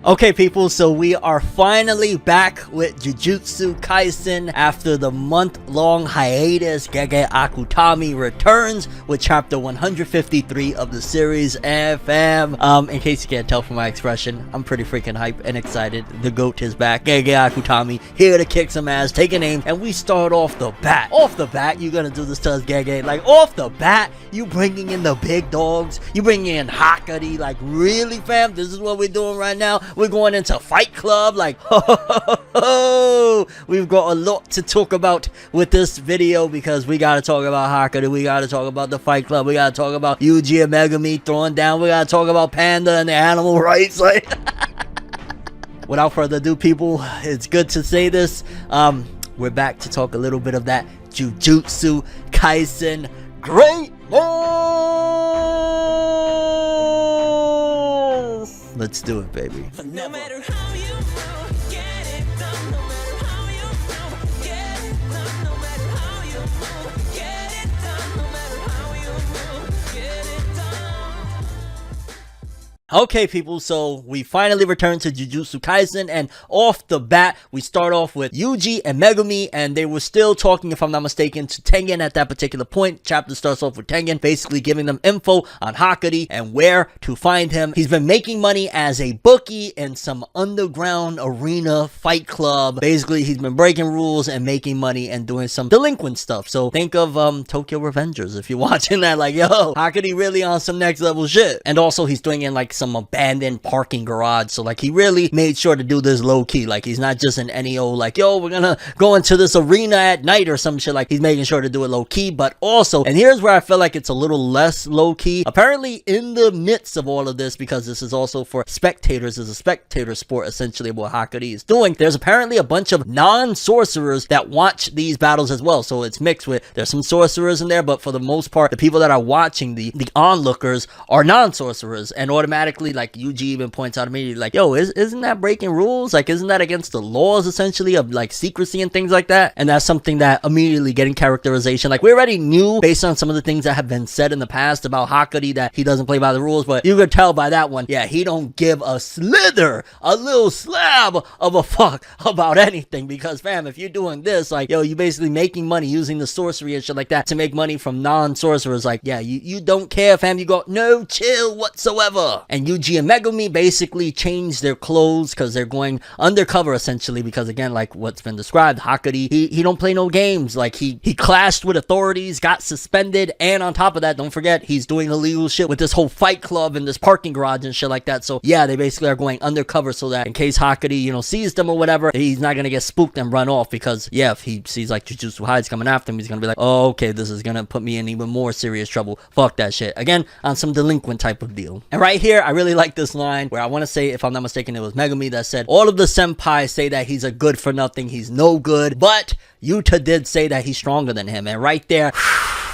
Okay people, so we are finally back with Jujutsu Kaisen after the month-long hiatus. Gege Akutami returns with chapter 153 of the series. And fam, in case you can't tell from my expression, I'm pretty freaking hype and excited. The GOAT is back. Gege Akutami here to kick some ass, take an aim, and we start off the bat. Off the bat, you gonna do this to us, Gege? Like, off the bat, you bringing in the big dogs, you bringing in Hakari. Like, really fam, this is what we're doing right now? We're going into Fight Club. Like, we've got a lot to talk about with this video because we gotta talk about Hakari, we gotta talk about the Fight Club, we gotta talk about Yuji and Megumi throwing down, we gotta talk about Panda and the animal rights. Like, without further ado, people, it's good to say this. We're back to talk a little bit of that Jujutsu Kaisen greatness. Let's do it, baby. No matter how you move, get it done. No matter how you move, get it done. No matter how you move, get it done. No matter how you move, get it done. Okay, people, so we finally returned to Jujutsu Kaisen, and off the bat, we start off with Yuji and Megumi, and they were still talking, if I'm not mistaken, to Tengen at that particular point. Chapter starts off with Tengen basically giving them info on Hakari and where to find him. He's been making money as a bookie in some underground arena fight club. Basically, he's been breaking rules and making money and doing some delinquent stuff. So think of Tokyo Revengers if you're watching that. Like, yo, Hakari really on some next level shit. And also, he's doing in like some abandoned parking garage, so like he really made sure to do this low-key. Like, he's not just an NEO like, yo, we're gonna go into this arena at night or some shit. Like, he's making sure to do it low-key. But also, and here's where I feel like it's a little less low-key, apparently in the midst of all of this, because this is also for spectators, is a spectator sport essentially what Hakari is doing, there's apparently a bunch of non-sorcerers that watch these battles as well. So it's mixed with, there's some sorcerers in there, but for the most part, the people that are watching, the onlookers, are non-sorcerers. And automatically, like, Yuji even points out immediately, like, yo, isn't that breaking rules? Like, isn't that against the laws essentially of like secrecy and things like that? And that's something that immediately getting characterization. Like, we already knew based on some of the things that have been said in the past about Hakari that he doesn't play by the rules, but you could tell by that one, yeah, he don't give a slither, a little slab of a fuck about anything. Because fam, if you're doing this, like, yo, you basically making money using the sorcery and shit like that to make money from non-sorcerers. Like, yeah, you don't care, fam. You got no chill whatsoever. And Yuji and Megumi basically change their clothes because they're going undercover essentially, because again, like what's been described, Hakari, he don't play no games. Like, he clashed with authorities, got suspended, and on top of that, don't forget, he's doing illegal shit with this whole fight club and this parking garage and shit like that. So yeah, they basically are going undercover so that in case Hakari, you know, sees them or whatever, he's not gonna get spooked and run off. Because yeah, if he sees like Jujutsu Hides coming after him, he's gonna be like, oh, okay, this is gonna put me in even more serious trouble. Fuck that shit. Again, on some delinquent type of deal. And right here, I really like this line where I want to say, if I'm not mistaken, it was Megumi that said, all of the senpai say that he's a good for nothing, he's no good, but Yuta did say that he's stronger than him. And right there,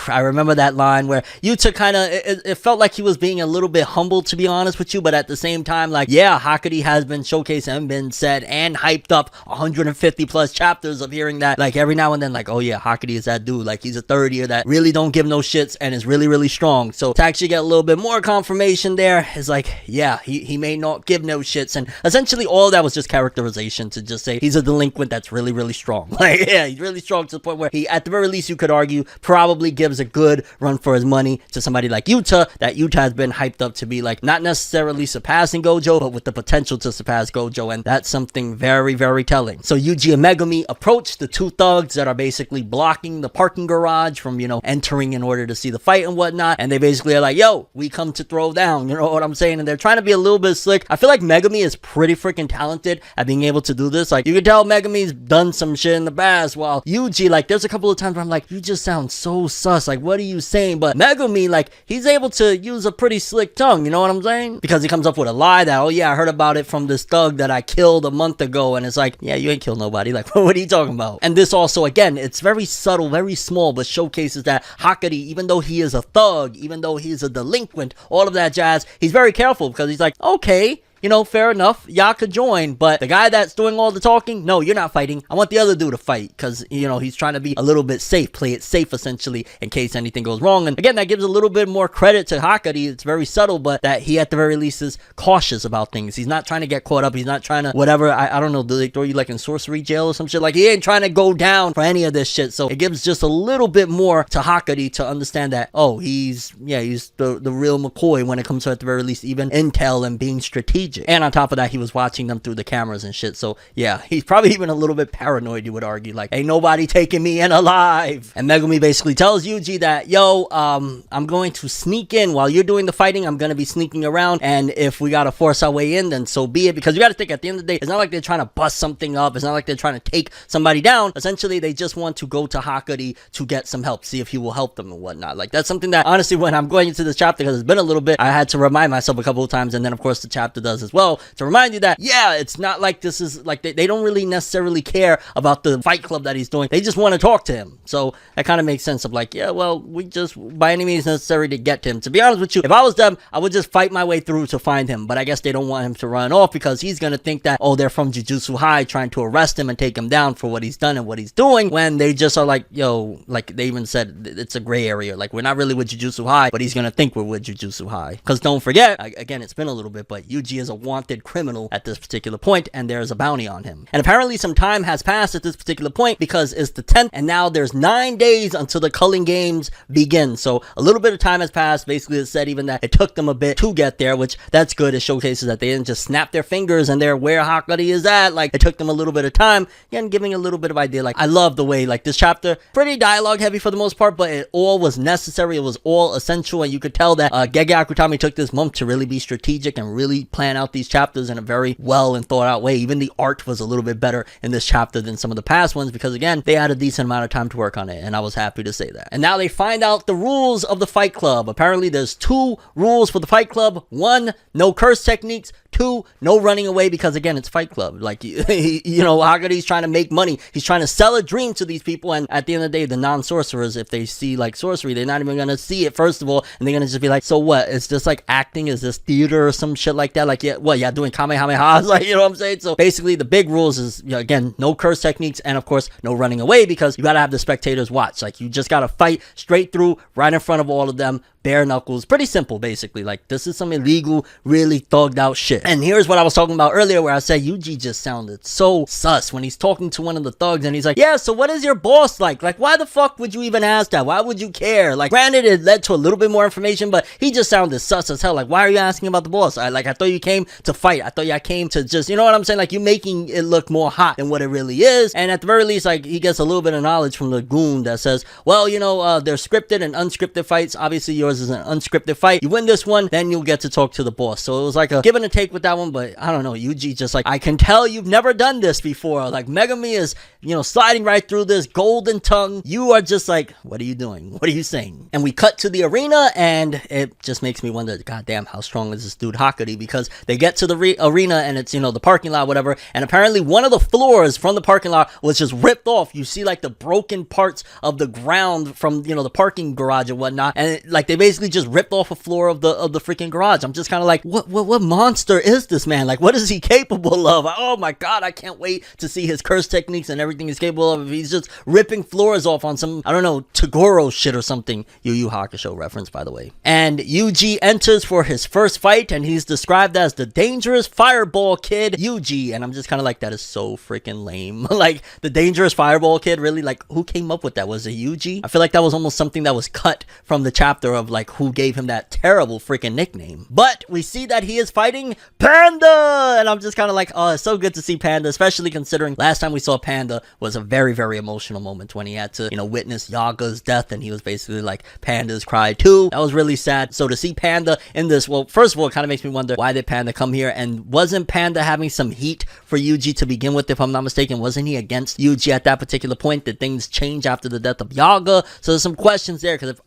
I remember that line where Yuta kind of, it felt like he was being a little bit humble, to be honest with you, but at the same time, like, yeah, Hakari has been showcased and been said and hyped up 150 plus chapters of hearing that, like, every now and then, like, oh yeah, Hakari is that dude, like, he's a third year that really don't give no shits and is really, really strong. So to actually get a little bit more confirmation there is like, yeah, he may not give no shits, and essentially all that was just characterization to just say he's a delinquent that's really, really strong. Like, yeah, he's really strong to the point where he, at the very least, you could argue, probably gives a good run for his money to somebody like Yuta, that Yuta has been hyped up to be like, not necessarily surpassing Gojo, but with the potential to surpass Gojo. And that's something very, very telling. So Yuji and Megumi approach the two thugs that are basically blocking the parking garage from, you know, entering in order to see the fight and whatnot. And they basically are like, yo, we come to throw down, you know what I'm saying? And they're trying to be a little bit slick. I feel like Megumi is pretty freaking talented at being able to do this. Like, you can tell Megumi's done some shit in the past, while Yuji, like, there's a couple of times where I'm like, you just sound so sus. Like, what are you saying? But Megumi, like, he's able to use a pretty slick tongue, you know what I'm saying? Because he comes up with a lie that, oh yeah, I heard about it from this thug that I killed a month ago. And it's like, yeah, you ain't killed nobody. Like, what are you talking about? And this also, again, it's very subtle, very small, but showcases that Hakari, even though he is a thug, even though he's a delinquent, all of that jazz, he's very careful because he's like, okay, you know, fair enough, y'all could join, but the guy that's doing all the talking, no, you're not fighting. I want the other dude to fight, because, you know, he's trying to be a little bit safe, play it safe, essentially, in case anything goes wrong. And again, that gives a little bit more credit to Hakari. It's very subtle, but that he, at the very least, is cautious about things. He's not trying to get caught up. He's not trying to, whatever, I don't know, do they throw you, like, in sorcery jail or some shit? Like, he ain't trying to go down for any of this shit. So it gives just a little bit more to Hakari to understand that, oh, he's the real McCoy when it comes to, at the very least, even intel and being strategic. And on top of that, he was watching them through the cameras and shit. So yeah, he's probably even a little bit paranoid, you would argue. Like, ain't nobody taking me in alive. And Megumi basically tells Yuji that, yo, I'm going to sneak in while you're doing the fighting. I'm going to be sneaking around, and if we got to force our way in, then so be it. Because you got to think, at the end of the day, it's not like they're trying to bust something up. It's not like they're trying to take somebody down. Essentially, they just want to go to Hakari to get some help, see if he will help them and whatnot. Like, that's something that, honestly, when I'm going into this chapter, because it's been a little bit, I had to remind myself a couple of times, and then of course the chapter does as well, to remind you that, yeah, it's not like this is like they don't really necessarily care about the fight club that he's doing. They just want to talk to him. So that kind of makes sense of like, yeah, well, we just, by any means necessary to get to him. To be honest with you, if I was them, I would just fight my way through to find him. But I guess they don't want him to run off, because he's gonna think that, oh, they're from Jujutsu High trying to arrest him and take him down for what he's done and what he's doing, when they just are like, yo, like they even said it's a gray area. Like, we're not really with Jujutsu High, but he's gonna think we're with Jujutsu High. Because don't forget, again, it's been a little bit, but Yuji is a wanted criminal at this particular point, and there's a bounty on him. And apparently some time has passed at this particular point, because it's the 10th, and now there's 9 days until the culling games begin. So a little bit of time has passed. Basically, it said even that it took them a bit to get there, which that's good. It showcases that they didn't just snap their fingers and they're where Hakari is at. Like, it took them a little bit of time, and giving a little bit of idea. Like, I love the way, like, this chapter, pretty dialogue heavy for the most part, but it all was necessary. It was all essential, and you could tell that Gege Akutami took this month to really be strategic and really plan out these chapters in a very well and thought out way. Even the art was a little bit better in this chapter than some of the past ones, because again, they had a decent amount of time to work on it, and I was happy to say that. And now they find out the rules of the Fight Club. Apparently there's 2 rules for the Fight Club. 1, no curse techniques. 2, no running away, because again, it's Fight Club. Like, you know, Hakari's trying to make money. He's trying to sell a dream to these people, and at the end of the day, the non-sorcerers, if they see like sorcery, they're not even gonna see it first of all, and they're gonna just be like, so what? It's just like acting? Is this theater or some shit like that? Like, yeah, what? Yeah, doing kamehamehas? Like, you know what I'm saying? So basically, the big rules is, you know, again, no curse techniques, and of course, no running away, because you gotta have the spectators watch. Like, you just gotta fight straight through, right in front of all of them, bare knuckles. Pretty simple, basically. Like, this is some illegal, really thugged out shit. And here's what I was talking about earlier, where I said Yuji just sounded so sus when he's talking to one of the thugs, and he's like, yeah, so what is your boss like? Like, why the fuck would you even ask that? Why would you care? Like, granted, it led to a little bit more information, but he just sounded sus as hell. Like, why are you asking about the boss? I thought you came to fight. I thought you came to just, you know what I'm saying? Like, you making it look more hot than what it really is. And at the very least, like, he gets a little bit of knowledge from the goon that says, well, you know, there's scripted and unscripted fights. Obviously, yours is an unscripted fight. You win this one, then you'll get to talk to the boss. So it was like a give and take with that one, but I don't know. Yuji just like, I can tell you've never done this before. Like, Megumi is, you know, sliding right through this golden tongue. You are just like, what are you doing? What are you saying? And we cut to the arena, and it just makes me wonder, goddamn, how strong is this dude Hakari? Because they get to the arena, and it's, you know, the parking lot, whatever, and apparently one of the floors from the parking lot was just ripped off. You see like the broken parts of the ground from, you know, the parking garage and whatnot, and like they basically just ripped off a floor of the freaking garage. I'm just kind of like, what monster is this man? Like, what is he capable of? Oh my god, I can't wait to see his curse techniques and everything he's capable of. If he's just ripping floors off on some, I don't know, Tagoro shit or something. Yu Yu Hakusho reference, by the way. And Yuji enters for his first fight, and he's described as the dangerous fireball kid, Yuji. And I'm just kind of like, that is so freaking lame. Like, the dangerous fireball kid, really? Like, who came up with that? Was it Yuji? I feel like that was almost something that was cut from the chapter of like who gave him that terrible freaking nickname. But we see that he is fighting Panda, and I'm just kind of like, oh, it's so good to see Panda, especially considering last time we saw Panda was a very, very emotional moment when he had to, you know, witness Yaga's death, and he was basically like, Panda's cried too. That was really sad. So to see Panda in this, well, first of all, it kind of makes me wonder, why did Panda come here? And wasn't Panda having some heat for Yuji to begin with, if I'm not mistaken? Wasn't he against Yuji at that particular point? Did things change after the death of Yaga? So there's some questions there, because if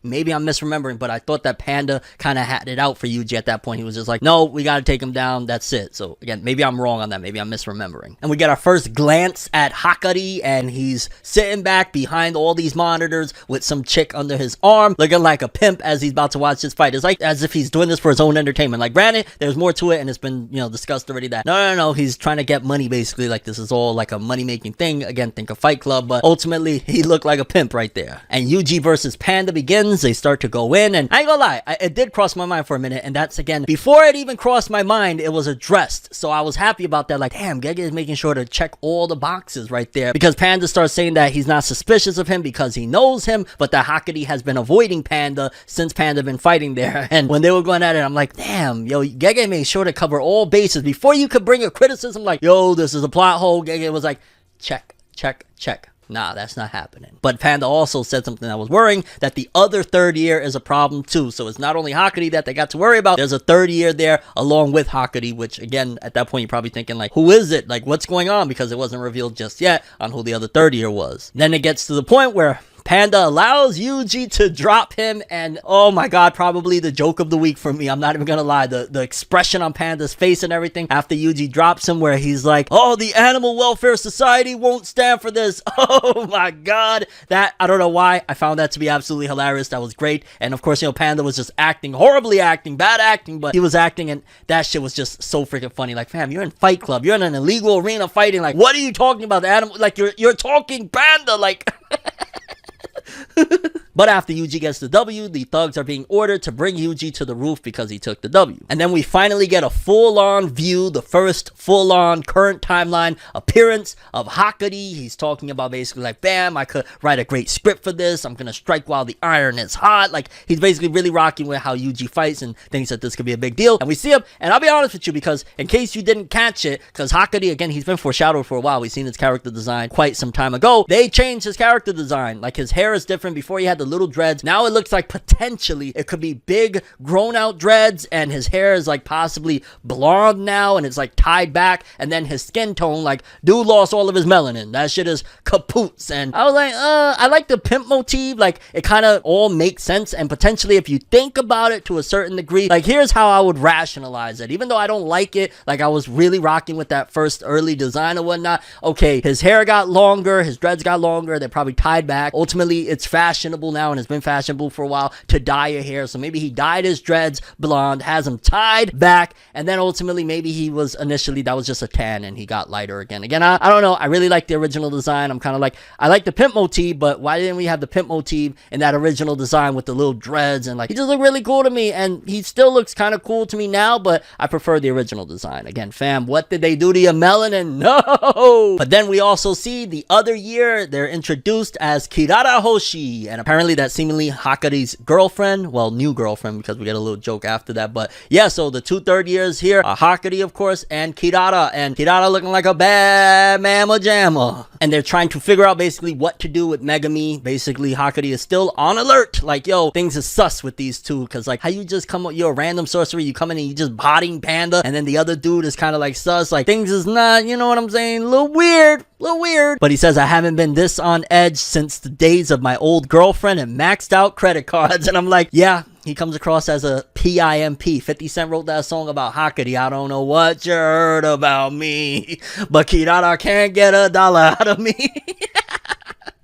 maybe I'm misremembering, but I thought that Panda kind of had it out for Yuji at that point. He was just like, no, we gotta to take him down. That's it. So again, maybe I'm wrong on that. Maybe I'm misremembering. And we get our first glance at Hakari, and he's sitting back behind all these monitors with some chick under his arm, looking like a pimp as he's about to watch this fight. It's like as if he's doing this for his own entertainment. Like, granted, there's more to it, and it's been, discussed already that no, he's trying to get money, basically. Like, this is all like a money-making thing. Again, think of Fight Club, but ultimately, he looked like a pimp right there. And Yuji versus Panda begins. They start to go in, and I ain't gonna lie, it did cross my mind for a minute, and that's, again, before it even crossed my mind, it was addressed. So I was happy about that. Like, damn, Gege is making sure to check all the boxes right there, because Panda starts saying that he's not suspicious of him because he knows him, but that Hakari has been avoiding Panda since Panda been fighting there. And when they were going at it, I'm like, damn, yo, Gege made sure to cover all bases before you could bring a criticism like, yo, this is a plot hole. Gege was like, check. Nah, that's not happening. But Panda also said something that was worrying, that the other third year is a problem too. So it's not only Hakari that they got to worry about, there's a third year there along with Hakari, which again, at that point, you're probably thinking like, who is it? Like, what's going on? Because it wasn't revealed just yet on who the other third year was. Then it gets to the point where Panda allows Yuji to drop him, and oh my god, probably the joke of the week for me. I'm not even gonna lie, the expression on Panda's face and everything after Yuji drops him, where he's like, oh, the Animal Welfare Society won't stand for this. Oh my god, that, I don't know why, I found that to be absolutely hilarious. That was great. And of course, Panda was just acting, horribly acting, bad acting, but he was acting, and that shit was just so freaking funny. Like, fam, you're in Fight Club, you're in an illegal arena fighting, like, what are you talking about? The animal, like, you're talking Panda, like But after Yuji gets the W, the thugs are being ordered to bring Yuji to the roof because he took the W. And then we finally get a full-on view, the first full-on current timeline appearance of Hakari. He's talking about basically like, bam, I could write a great script for this. I'm gonna strike while the iron is hot. Like, he's basically really rocking with how Yuji fights and thinks that this could be a big deal. And we see him, and I'll be honest with you, because in case you didn't catch it, because Hakari, again, he's been foreshadowed for a while. We've seen his character design quite some time ago. They changed his character design. Like, his hair is different. Before he had the little dreads. Now it looks like potentially it could be big grown out dreads, and his hair is like possibly blonde now, and it's like tied back, and then his skin tone, like, dude lost all of his melanin. That shit is kapoots. And I was like, I like the pimp motif. Like, it kind of all makes sense, and potentially if you think about it to a certain degree, like, here's how I would rationalize it. Even though I don't like it, like, I was really rocking with that first early design or whatnot. Okay, his hair got longer, his dreads got longer, they're probably tied back. Ultimately, it's fashionable now, and it's been fashionable for a while to dye your hair. So maybe he dyed his dreads blonde, has them tied back, and then ultimately maybe he was initially, that was just a tan, and he got lighter again. I don't know. I really like the original design. I'm kind of like, I like the pimp motif, but why didn't we have the pimp motif in that original design with the little dreads? And like, he just looked really cool to me, and he still looks kind of cool to me now, but I prefer the original design. Again, fam, what did they do to your melanin? No! But then we also see the other year, they're introduced as Kirara Hoshi, and apparently that's seemingly Hakari's girlfriend. Well, new girlfriend, because we get a little joke after that. But yeah, so the two third years here are Hakari, of course, and Kirara. And Kirara looking like a bad mamma jamma. And they're trying to figure out basically what to do with Megami. Basically, Hakari is still on alert. Like, yo, things is sus with these two. Because, like, how you just come up, you're a random sorcerer, you come in and you just bodying Panda, and then the other dude is kind of like sus. Like, things is not, you know what I'm saying? A little weird. But he says, I haven't been this on edge since the days of my old girlfriend and maxed out credit cards. And I'm like, yeah, he comes across as a PIMP. 50 Cent wrote that song about Hakari. I don't know what you heard about me, but Kirara can't get $1 out of me.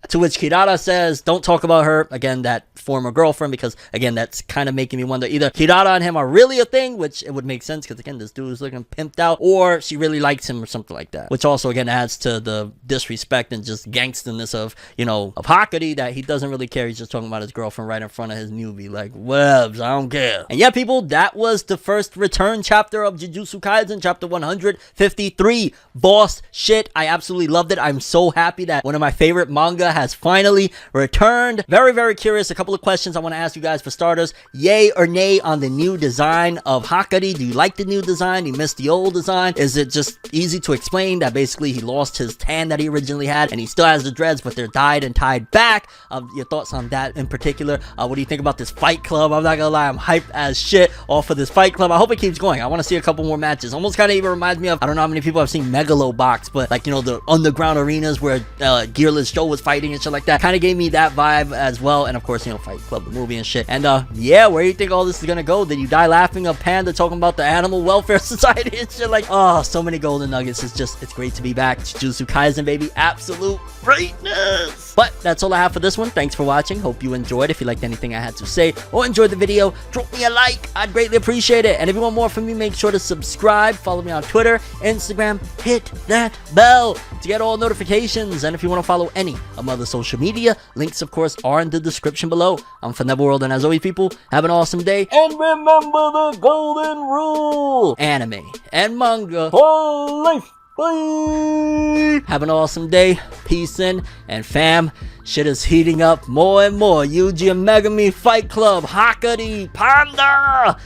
To which Kirara says, don't talk about her, again, that former girlfriend, because, again, that's kind of making me wonder, either Kirara and him are really a thing, which it would make sense, because, again, this dude is looking pimped out, or she really likes him or something like that. Which also, again, adds to the disrespect and just gangsterness of, of Hakari, that he doesn't really care. He's just talking about his girlfriend right in front of his newbie. Like, whatevs, I don't care. And yeah, people, that was the first return chapter of Jujutsu Kaisen, chapter 153. Boss shit. I absolutely loved it. I'm so happy that one of my favorite manga has finally returned. Very, very curious. A couple of questions I want to ask you guys for starters. Yay or nay on the new design of Hakari? Do you like the new design? Do you miss the old design? Is it just easy to explain that basically he lost his tan that he originally had and he still has the dreads, but they're dyed and tied back? Your thoughts on that in particular? What do you think about this Fight Club? I'm not gonna lie, I'm hyped as shit off of this Fight Club. I hope it keeps going. I want to see a couple more matches. Almost kind of even reminds me of, I don't know how many people have seen Megalobox, but like, the underground arenas where Gearless Joe was fighting and shit like that. Kind of gave me that vibe as well. And of course, Fight Club, the movie and shit. And yeah, where do you think all this is gonna go? Did you die laughing at Panda talking about the Animal Welfare Society and shit? Like, oh, so many golden nuggets. It's great to be back. Jujutsu Kaisen, baby, absolute greatness. But that's all I have for this one. Thanks for watching. Hope you enjoyed. If you liked anything I had to say or enjoyed the video, drop me a like. I'd greatly appreciate it. And if you want more from me, make sure to subscribe. Follow me on Twitter, Instagram. Hit that bell to get all notifications. And if you want to follow any of my other social media, links of course are in the description below. I'm ForneverWorld, and as always, people, have an awesome day. And remember the golden rule: anime and manga for life. Bye. Have an awesome day. Peace in. And fam, shit is heating up more and more. Yuji and Megami Fight Club, Hakari'S, Panda.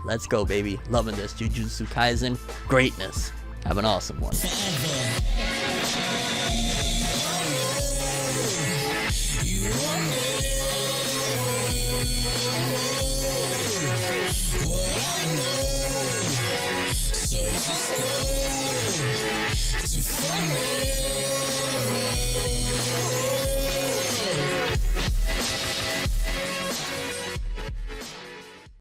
Let's go, baby. Loving this Jujutsu Kaisen greatness. Have an awesome one.